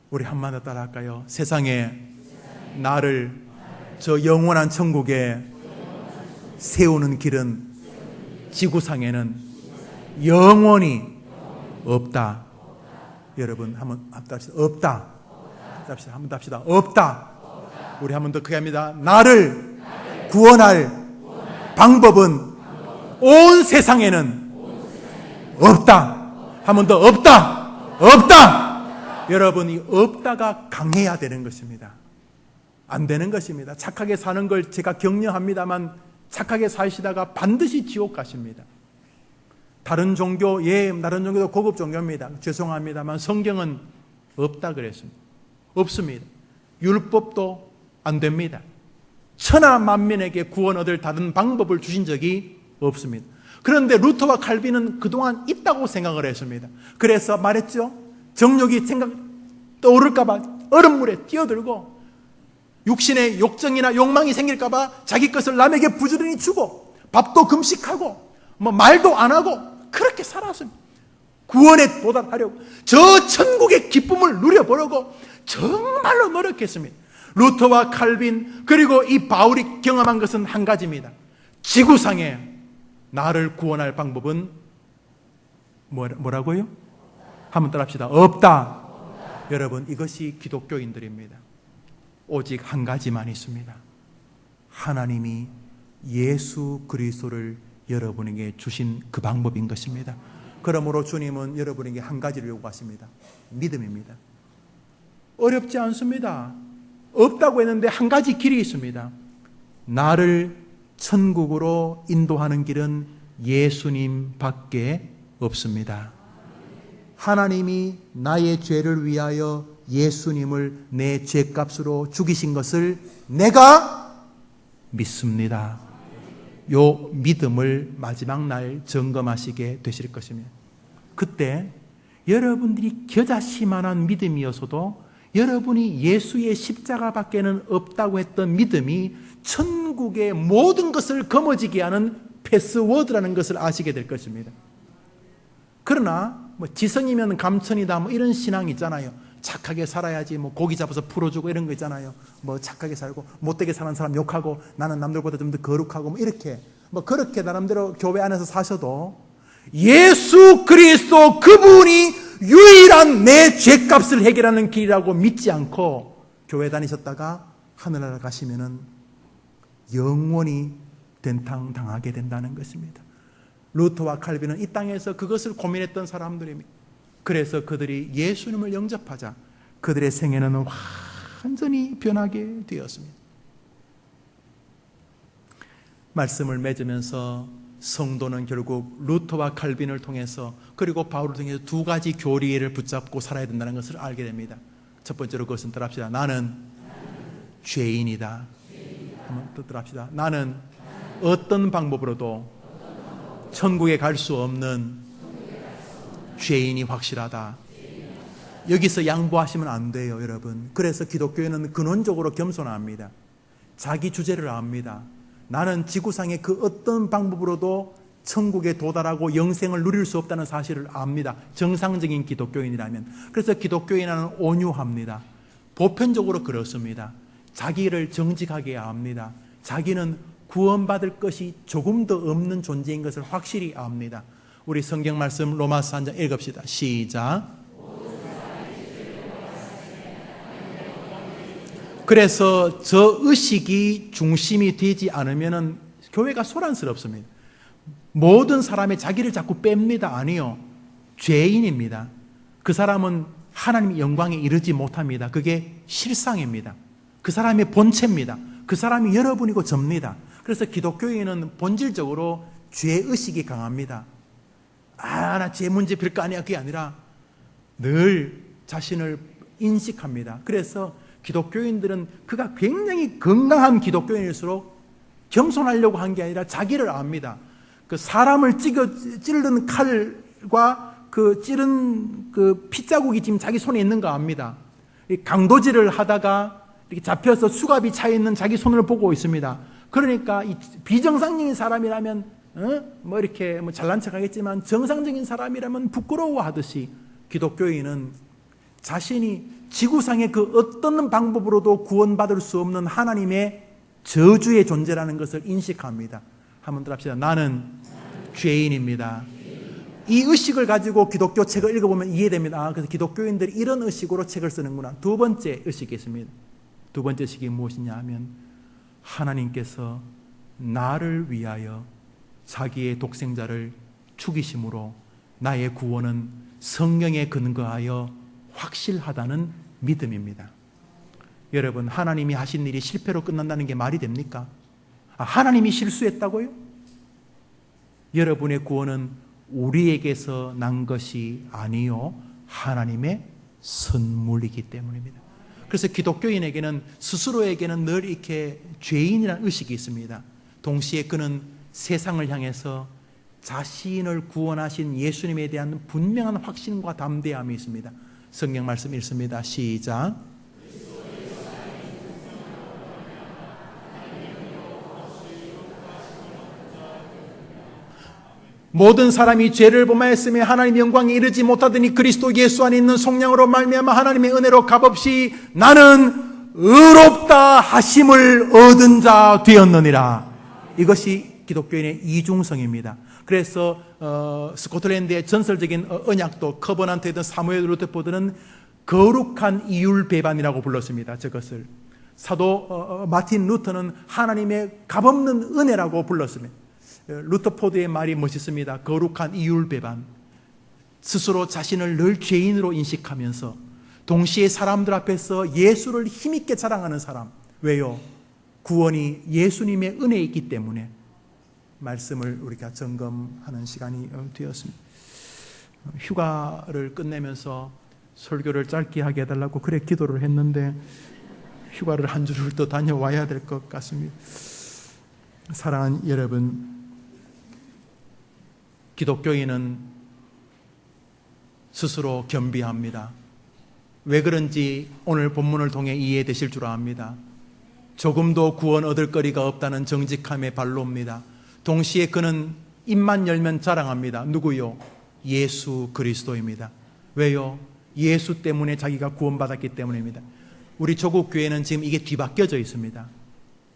우리 한마디 더 따라할까요? 세상에 나를 저 영원한 천국에 세우는 길은 지구상에는 영원히 없다. 여러분 한번 합시다. 없다. 한번 합시다. 없다. 우리 한번 더 크게 합니다. 나를 구원할 방법은 온 세상에는 없다. 한번 더 없다. 없다. 여러분, 이 없다가 강해야 되는 것입니다. 안 되는 것입니다. 착하게 사는 걸 제가 격려합니다만 착하게 사시다가 반드시 지옥 가십니다. 다른 종교, 다른 종교도 고급 종교입니다. 죄송합니다만 성경은 없다 그랬습니다. 없습니다. 율법도 안 됩니다. 천하 만민에게 구원 얻을 다른 방법을 주신 적이 없습니다. 그런데 루터와 칼빈은 그동안 있다고 생각을 했습니다. 그래서 말했죠. 정욕이 떠오를까봐 얼음물에 뛰어들고 육신의 욕정이나 욕망이 생길까봐 자기 것을 남에게 부지런히 주고 밥도 금식하고 말도 안 하고 그렇게 살았습니다. 구원에 도달하려고 저 천국의 기쁨을 누려보려고 정말로 노력했습니다. 루터와 칼빈 그리고 이 바울이 경험한 것은 한 가지입니다. 지구상에 나를 구원할 방법은 뭐라고요? 한번 따라합시다. 없다. 여러분, 이것이 기독교인들입니다. 오직 한 가지만 있습니다. 하나님이 예수 그리스도를 여러분에게 주신 그 방법인 것입니다. 그러므로 주님은 여러분에게 한 가지를 요구하십니다. 믿음입니다. 어렵지 않습니다. 없다고 했는데 한 가지 길이 있습니다. 나를 천국으로 인도하는 길은 예수님 밖에 없습니다. 하나님이 나의 죄를 위하여 예수님을 내 죄값으로 죽이신 것을 내가 믿습니다. 요 믿음을 마지막 날 점검하시게 되실 것입니다. 그때 여러분들이 겨자씨만한 믿음이어서도 여러분이 예수의 십자가밖에는 없다고 했던 믿음이 천국의 모든 것을 거머쥐게 하는 패스워드라는 것을 아시게 될 것입니다. 그러나 지성이면 감천이다 이런 신앙이 있잖아요. 착하게 살아야지, 고기 잡아서 풀어주고 이런 거 있잖아요. 착하게 살고 못되게 사는 사람 욕하고 나는 남들보다 좀 더 거룩하고 이렇게 그렇게 나름대로 교회 안에서 사셔도 예수 그리스도 그분이 유일한 내 죄값을 해결하는 길이라고 믿지 않고 교회 다니셨다가 하늘나라 가시면은 영원히 된탕 당하게 된다는 것입니다. 루터와 칼빈은 이 땅에서 그것을 고민했던 사람들입니다. 그래서 그들이 예수님을 영접하자 그들의 생애는 완전히 변하게 되었습니다. 말씀을 맺으면서 성도는 결국 루터와 칼빈을 통해서 그리고 바울을 통해서 두 가지 교리를 붙잡고 살아야 된다는 것을 알게 됩니다. 첫 번째로 그것은 따라합시다. 나는 죄인이다. 한번 또 따라합시다. 나는 어떤 방법으로도 천국에 갈 수 없는 죄인이 확실하다. 여기서 양보하시면 안 돼요, 여러분. 그래서 기독교인은 근원적으로 겸손합니다. 자기 주제를 압니다. 나는 지구상의 그 어떤 방법으로도 천국에 도달하고 영생을 누릴 수 없다는 사실을 압니다. 정상적인 기독교인이라면. 그래서 기독교인은 온유합니다. 보편적으로 그렇습니다. 자기를 정직하게 압니다. 자기는 구원받을 것이 조금 더 없는 존재인 것을 확실히 압니다. 우리 성경 말씀 로마서 1장 읽읍시다. 시작. 그래서 저 의식이 중심이 되지 않으면 교회가 소란스럽습니다. 모든 사람이 자기를 자꾸 뺍니다. 아니요. 죄인입니다. 그 사람은 하나님의 영광에 이르지 못합니다. 그게 실상입니다. 그 사람의 본체입니다. 그 사람이 여러분이고 접니다. 그래서 기독교인은 본질적으로 죄의식이 강합니다. 나 죄 문제 별거 아니야. 그게 아니라 늘 자신을 인식합니다. 그래서 기독교인들은 그가 굉장히 건강한 기독교인일수록 겸손하려고 한 게 아니라 자기를 압니다. 그 사람을 찌르는 칼과 그 찌른 그 핏자국이 지금 자기 손에 있는 거 압니다. 강도질을 하다가 이렇게 잡혀서 수갑이 차 있는 자기 손을 보고 있습니다. 그러니까 이 비정상적인 사람이라면 이렇게 잘난 척하겠지만 정상적인 사람이라면 부끄러워하듯이 기독교인은 자신이 지구상의 그 어떤 방법으로도 구원받을 수 없는 하나님의 저주의 존재라는 것을 인식합니다. 한번 더 합시다. 나는 죄인입니다. 이 의식을 가지고 기독교 책을 읽어보면 이해됩니다. 그래서 기독교인들이 이런 의식으로 책을 쓰는구나. 두 번째 의식이 있습니다. 두 번째 의식이 무엇이냐 하면 하나님께서 나를 위하여 자기의 독생자를 죽이심으로 나의 구원은 성령에 근거하여 확실하다는 믿음입니다. 여러분, 하나님이 하신 일이 실패로 끝난다는 게 말이 됩니까? 하나님이 실수했다고요? 여러분의 구원은 우리에게서 난 것이 아니요 하나님의 선물이기 때문입니다. 그래서 기독교인에게는 스스로에게는 늘 이렇게 죄인이라는 의식이 있습니다. 동시에 그는 세상을 향해서 자신을 구원하신 예수님에 대한 분명한 확신과 담대함이 있습니다. 성경 말씀 읽습니다. 시작. 모든 사람이 죄를 범하였으며 하나님의 영광에 이르지 못하더니 그리스도 예수 안에 있는 속량으로 말미암아 하나님의 은혜로 값없이 나는 의롭다 하심을 얻은 자 되었느니라. 이것이 기독교인의 이중성입니다. 그래서 스코틀랜드의 전설적인 언약도 커버넌트였던 사무엘 루터포드는 거룩한 이율 배반이라고 불렀습니다. 저것을 사도 마틴 루터는 하나님의 값없는 은혜라고 불렀습니다. 루터포드의 말이 멋있습니다. 거룩한 이율 배반. 스스로 자신을 늘 죄인으로 인식하면서 동시에 사람들 앞에서 예수를 힘있게 자랑하는 사람. 왜요? 구원이 예수님의 은혜에 있기 때문에. 말씀을 우리가 점검하는 시간이 되었습니다. 휴가를 끝내면서 설교를 짧게 하게 해달라고 그래 기도를 했는데 휴가를 한 주를 더 다녀와야 될 것 같습니다. 사랑하는 여러분, 기독교인은 스스로 겸비합니다. 왜 그런지 오늘 본문을 통해 이해되실 줄 압니다. 조금도 구원 얻을 거리가 없다는 정직함의 발로입니다. 동시에 그는 입만 열면 자랑합니다. 누구요? 예수 그리스도입니다. 왜요? 예수 때문에 자기가 구원받았기 때문입니다. 우리 조국 교회는 지금 이게 뒤바뀌어져 있습니다.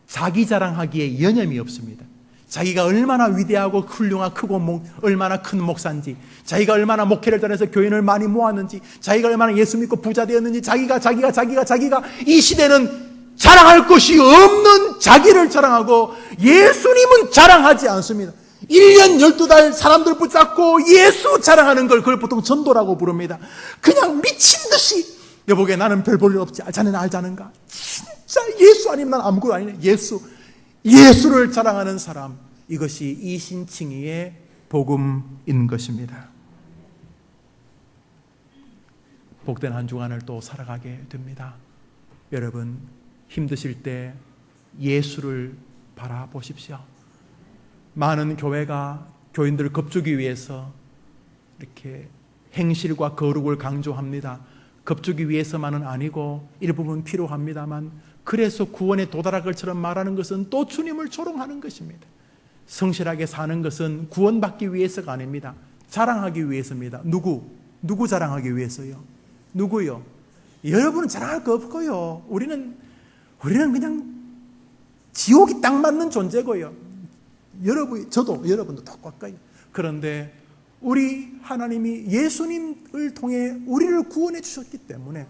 자기 자랑하기에 여념이 없습니다. 자기가 얼마나 위대하고 훌륭한 크고 얼마나 큰 목사인지, 자기가 얼마나 목회를 잘해서 교인을 많이 모았는지, 자기가 얼마나 예수 믿고 부자 되었는지, 자기가 이 시대는 자랑할 것이 없는 자기를 자랑하고 예수님은 자랑하지 않습니다. 1년 12달 사람들 붙잡고 예수 자랑하는 걸 그걸 보통 전도라고 부릅니다. 그냥 미친 듯이 여보게 나는 별 볼 일 없지. 자네는 알자는가? 진짜 예수 아니면 난 아무것도 아니네. 예수를 자랑하는 사람, 이것이 이신칭의의 복음인 것입니다. 복된 한 주간을 또 살아가게 됩니다. 여러분 힘드실 때 예수를 바라보십시오. 많은 교회가 교인들을 겁주기 위해서 이렇게 행실과 거룩을 강조합니다. 겁주기 위해서만은 아니고 일부분 필요합니다만, 그래서 구원에 도달할 것처럼 말하는 것은 또 주님을 조롱하는 것입니다. 성실하게 사는 것은 구원받기 위해서가 아닙니다. 자랑하기 위해서입니다. 누구 자랑하기 위해서요? 누구요? 여러분은 자랑할 거 없고요. 우리는 그냥 지옥이 딱 맞는 존재고요. 저도 여러분도 똑같고요. 그런데 우리 하나님이 예수님을 통해 우리를 구원해 주셨기 때문에,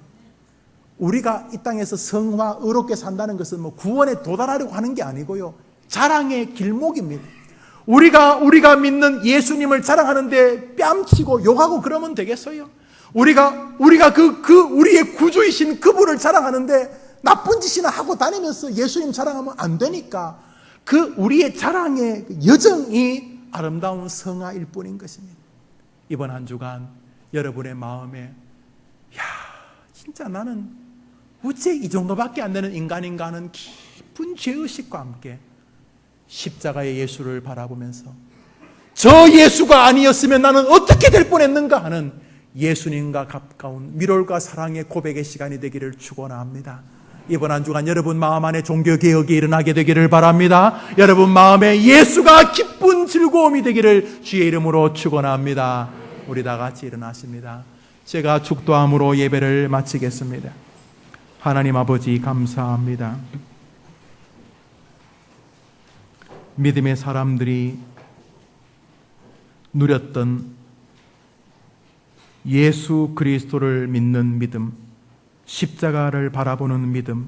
우리가 이 땅에서 성화 의롭게 산다는 것은 구원에 도달하려고 하는 게 아니고요, 자랑의 길목입니다. 우리가 믿는 예수님을 자랑하는데 뺨치고 욕하고 그러면 되겠어요? 우리가 우리의 구주이신 그분을 자랑하는데 나쁜 짓이나 하고 다니면서 예수님 자랑하면 안 되니까, 우리의 자랑의 여정이 아름다운 성화일 뿐인 것입니다. 이번 한 주간 여러분의 마음에, 진짜 나는 어째 이 정도밖에 안 되는 인간인가 하는 깊은 죄의식과 함께 십자가의 예수를 바라보면서, 저 예수가 아니었으면 나는 어떻게 될 뻔했는가 하는 예수님과 가까운 미롤과 사랑의 고백의 시간이 되기를 축원합니다. 이번 한 주간 여러분 마음 안에 종교개혁이 일어나게 되기를 바랍니다. 여러분 마음에 예수가 기쁜 즐거움이 되기를 주의 이름으로 축원합니다. 우리 다 같이 일어나십니다. 제가 축도함으로 예배를 마치겠습니다. 하나님 아버지 감사합니다. 믿음의 사람들이 누렸던 예수 그리스도를 믿는 믿음, 십자가를 바라보는 믿음,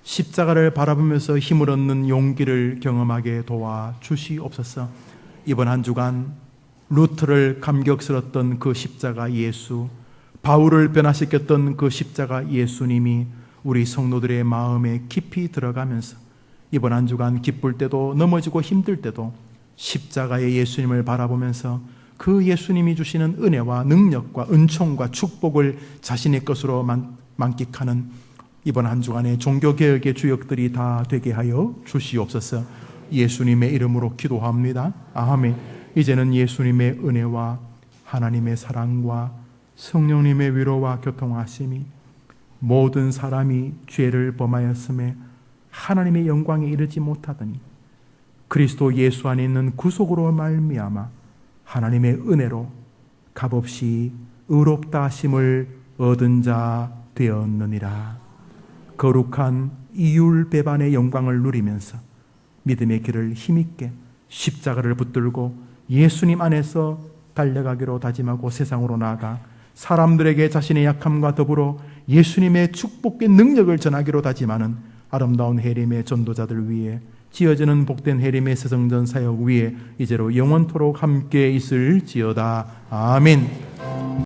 십자가를 바라보면서 힘을 얻는 용기를 경험하게 도와주시옵소서. 이번 한 주간 루트를 감격스러웠던 그 십자가 예수, 바울을 변화시켰던 그 십자가 예수님이 우리 성도들의 마음에 깊이 들어가면서 이번 한 주간 기쁠 때도 넘어지고 힘들 때도 십자가의 예수님을 바라보면서 그 예수님이 주시는 은혜와 능력과 은총과 축복을 자신의 것으로 만끽하는 이번 한 주간의 종교개혁의 주역들이 다 되게 하여 주시옵소서. 예수님의 이름으로 기도합니다. 아멘. 이제는 예수님의 은혜와 하나님의 사랑과 성령님의 위로와 교통하심이 모든 사람이 죄를 범하였음에 하나님의 영광에 이르지 못하더니 그리스도 예수 안에 있는 구속으로 말미암아 하나님의 은혜로 값없이 의롭다 하심을 얻은 자 되었느니라. 거룩한 이율 배반의 영광을 누리면서 믿음의 길을 힘있게 십자가를 붙들고 예수님 안에서 달려가기로 다짐하고 세상으로 나아가 사람들에게 자신의 약함과 더불어 예수님의 축복의 능력을 전하기로 다짐하는 아름다운 해림의 전도자들 위해 지어지는 복된 해림의 새성전 사역 위에 이제로 영원토록 함께 있을지어다. 아멘.